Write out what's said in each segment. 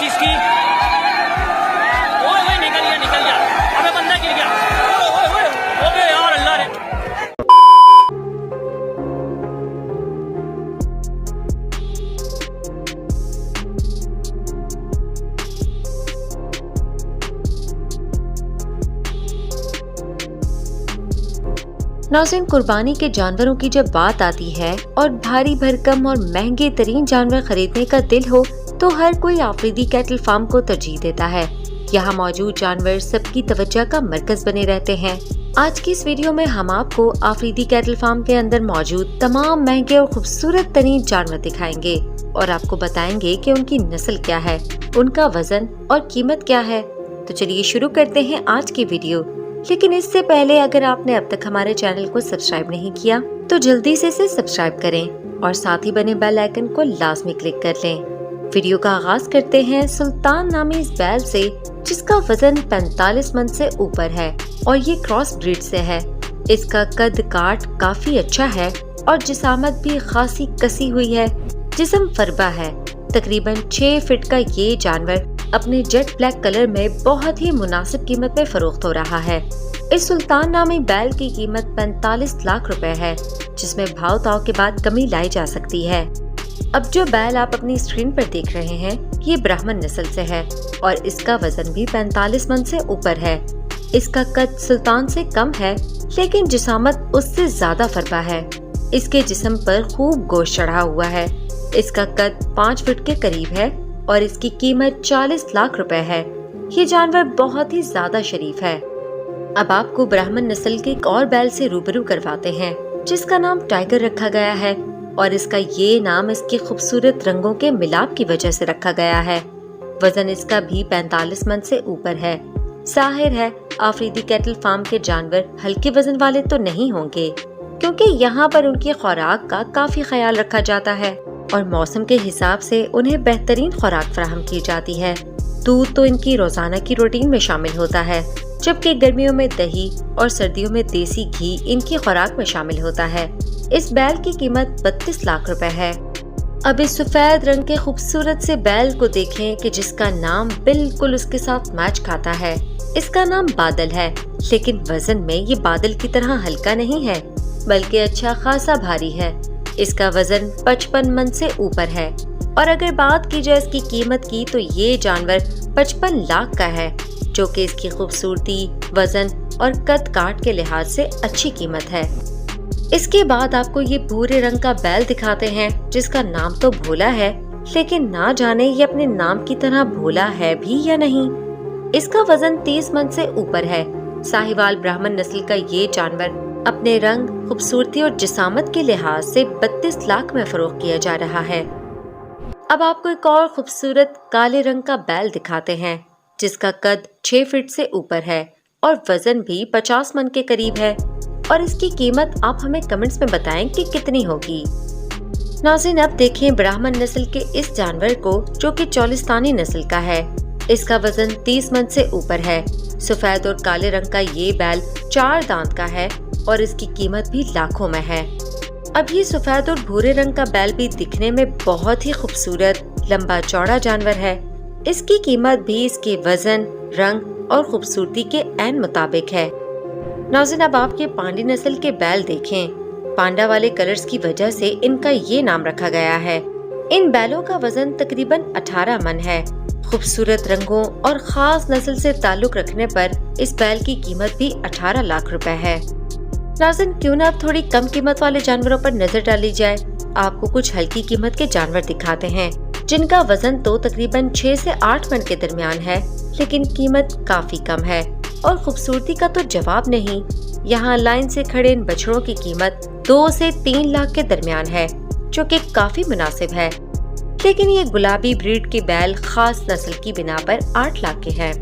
कोशिश की। ओए निकल गया। अबे बंदा गिर गया। ओए ओए यार अल्लाह रे। नाज़रीन, कुर्बानी के जानवरों की जब बात आती है और भारी भरकम और महंगे तरीन जानवर खरीदने का दिल हो तो हर कोई आफरीदी कैटल फार्म को तरजीह देता है। यहाँ मौजूद जानवर सबकी तवज्जो का मरकज बने रहते हैं। आज की इस वीडियो में हम आपको आफरीदी कैटल फार्म के अंदर मौजूद तमाम महंगे और खूबसूरत तरीन जानवर दिखाएंगे और आपको बताएंगे कि उनकी नस्ल क्या है, उनका वजन और कीमत क्या है। तो चलिए शुरू करते हैं आज की वीडियो। लेकिन इससे पहले अगर आपने अब तक हमारे चैनल को सब्सक्राइब नहीं किया तो जल्दी से इसे सब्सक्राइब करें और साथ ही बने बेल आइकन को लाजमी क्लिक कर लें। वीडियो का आगाज करते हैं सुल्तान नामी इस बैल से जिसका वजन 45 मन से ऊपर है और ये क्रॉस ब्रीड से है। इसका कद काट काफी अच्छा है और जिसामत भी खासी कसी हुई है। जिस्म फरबा है। तकरीबन 6 फीट का ये जानवर अपने जेट ब्लैक कलर में बहुत ही मुनासिब कीमत में फरोख्त हो रहा है। इस सुल्तान नामी बैल की कीमत 45 लाख रुपए है, जिसमें भाव ताव के बाद कमी लाई जा सकती है। अब जो बैल आप अपनी स्क्रीन पर देख रहे हैं ये ब्राह्मण नस्ल से है और इसका वजन भी 45 मन से ऊपर है। इसका कद सुल्तान से कम है लेकिन जिसामत उससे ज्यादा फरबा है। इसके जिस्म पर खूब गोश्त चढ़ा हुआ है। इसका कद 5 फीट के करीब है और इसकी कीमत 40 लाख रुपए है। ये जानवर बहुत ही ज्यादा शरीफ है। अब आपको ब्राह्मण नस्ल के एक और बैल से रूबरू करवाते हैं जिसका नाम टाइगर रखा गया है और इसका ये नाम इसके खूबसूरत रंगों के मिलाप की वजह से रखा गया है। वजन इसका भी 45 मन से ऊपर है। जाहिर है आफरीदी कैटल फार्म के जानवर हल्के वजन वाले तो नहीं होंगे क्योंकि यहाँ पर उनकी खुराक का काफी ख्याल रखा जाता है और मौसम के हिसाब से उन्हें बेहतरीन खुराक फराहम की जाती है। दूध तो इनकी रोजाना की रूटीन में शामिल होता है, जबकि गर्मियों में दही और सर्दियों में देसी घी इनकी खुराक में शामिल होता है। इस बैल की कीमत 32 लाख रुपए है। अब इस सफेद रंग के खूबसूरत से बैल को देखें कि जिसका नाम बिल्कुल उसके साथ मैच खाता है। इसका नाम बादल है, लेकिन वजन में ये बादल की तरह हल्का नहीं है बल्कि अच्छा खासा भारी है। इसका वजन 55 मन से ऊपर है और अगर बात की जाए इसकी कीमत की तो ये जानवर 55 लाख का है, जो कि इसकी खूबसूरती, वजन और कद काट के लिहाज से अच्छी कीमत है। इसके बाद आपको ये भूरे रंग का बैल दिखाते हैं जिसका नाम तो भोला है, लेकिन ना जाने ये अपने नाम की तरह भोला है भी या नहीं। इसका वजन 30 मन से ऊपर है। साहिवाल ब्राह्मण नस्ल का ये जानवर अपने रंग, खूबसूरती और जिसामत के लिहाज से 32 लाख में फरोख्त किया जा रहा है। अब आपको एक और खूबसूरत काले रंग का बैल दिखाते हैं जिसका कद 6 फीट से ऊपर है और वजन भी 50 मन के करीब है और इसकी कीमत आप हमें कमेंट्स में बताएं कि कितनी होगी। नाज़रीन, अब देखें ब्राह्मण नस्ल के इस जानवर को जो कि चोलिस्तानी नस्ल का है। इसका वजन 30 मन से ऊपर है। सफेद और काले रंग का ये बैल 4 दांत का है और इसकी कीमत भी लाखों में है। अब ये सफेद और भूरे रंग का बैल भी दिखने में बहुत ही खूबसूरत, लंबा चौड़ा जानवर है। इसकी कीमत भी इसके वजन, रंग और खूबसूरती के ऐन मुताबिक है। नाज़रीन, अब आपके पांडी नस्ल के बैल देखें। पांडा वाले कलर्स की वजह से इनका ये नाम रखा गया है। इन बैलों का वजन तकरीबन 18 मन है। खूबसूरत रंगों और खास नस्ल से ताल्लुक रखने पर इस बैल की कीमत भी 18 लाख रुपए है। नाज़रीन, क्यों ना अब थोड़ी कम कीमत वाले जानवरों पर नजर डाली जाए। आपको कुछ हल्की कीमत के जानवर दिखाते हैं जिनका वजन तो तकरीबन 6 से 8 मन के दरमियान है, लेकिन कीमत काफी कम है और खूबसूरती का तो जवाब नहीं। यहाँ लाइन से खड़े इन बछड़ों की कीमत 2 से 3 लाख के दरमियान है, जो कि काफी मुनासिब है। लेकिन ये गुलाबी ब्रीड के बैल खास नस्ल की बिना पर 8 लाख के हैं।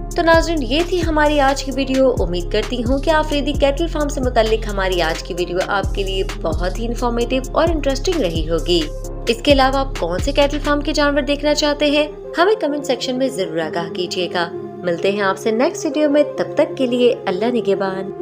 तो नाज़रीन, ये थी हमारी आज की वीडियो। उम्मीद करती हूँ कि आफरीदी कैटल फार्म से मुताल्लिक हमारी आज की वीडियो आपके लिए बहुत ही इंफॉर्मेटिव और इंटरेस्टिंग रही होगी। इसके अलावा आप कौन से कैटल फार्म के जानवर देखना चाहते हैं हमें कमेंट सेक्शन में जरूर आगाह कीजिएगा। मिलते हैं आपसे नेक्स्ट वीडियो में, तब तक के लिए अल्लाह निगहबान।